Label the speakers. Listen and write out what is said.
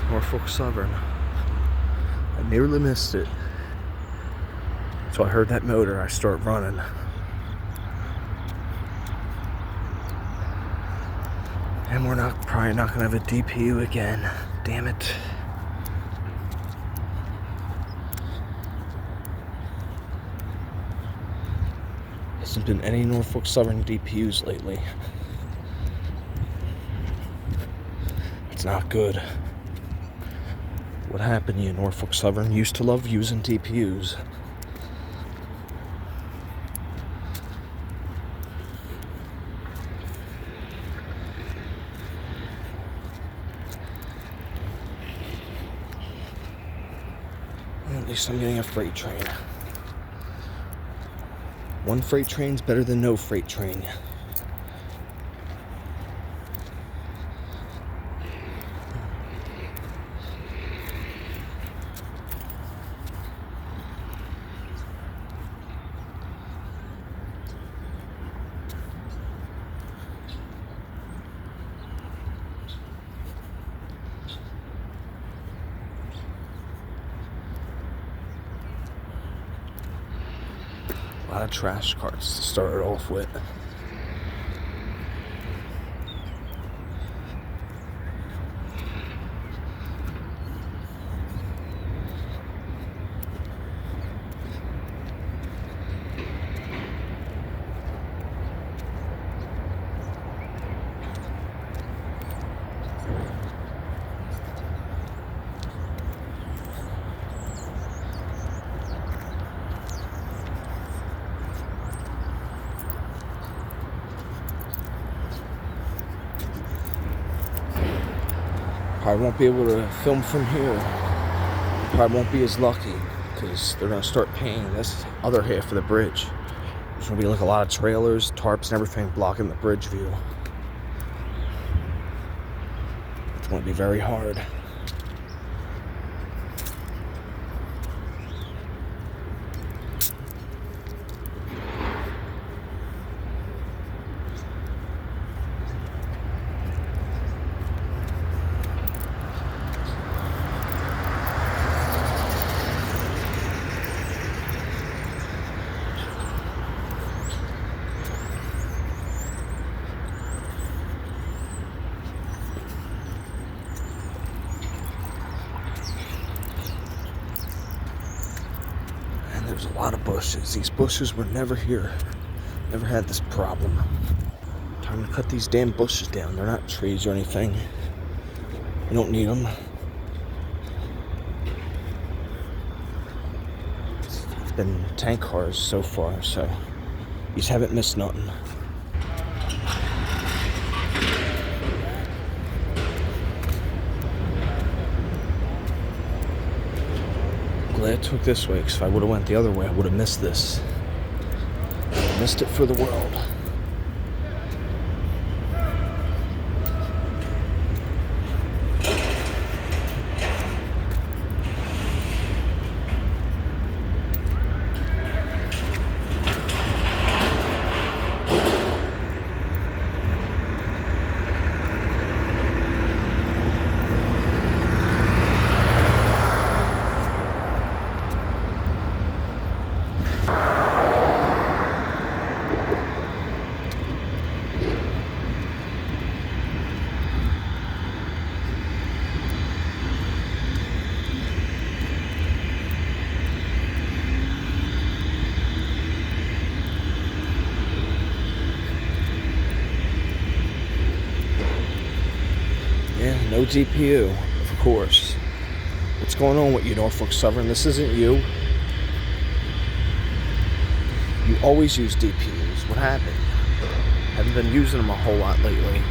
Speaker 1: Norfolk Southern. I nearly missed it. So I heard that motor, I start running. And we're probably not gonna have a DPU again. Damn it. Hasn't been any Norfolk Southern DPUs lately. It's not good. What happened to you, Norfolk Southern? Used to love using DPUs. At least I'm getting a freight train. One freight train's better than no freight train. A lot of trash carts to start it off with. Probably won't be able to film from here. Probably won't be as lucky because they're going to start painting this other half of the bridge. There's going to be like a lot of trailers, tarps, and everything blocking the bridge view. It's going to be very hard. There's a lot of bushes. These bushes were never here. Never had this problem. Time to cut these damn bushes down. They're not trees or anything. You don't need them. It's been tank cars so far, so you just haven't missed nothing. Glad I took this way, because if I would have went the other way, I would have missed this. Missed it for the world. Yeah, no DPU, of course. What's going on with you, Norfolk Southern? This isn't you. You always use DPUs. What happened? Haven't been using them a whole lot lately.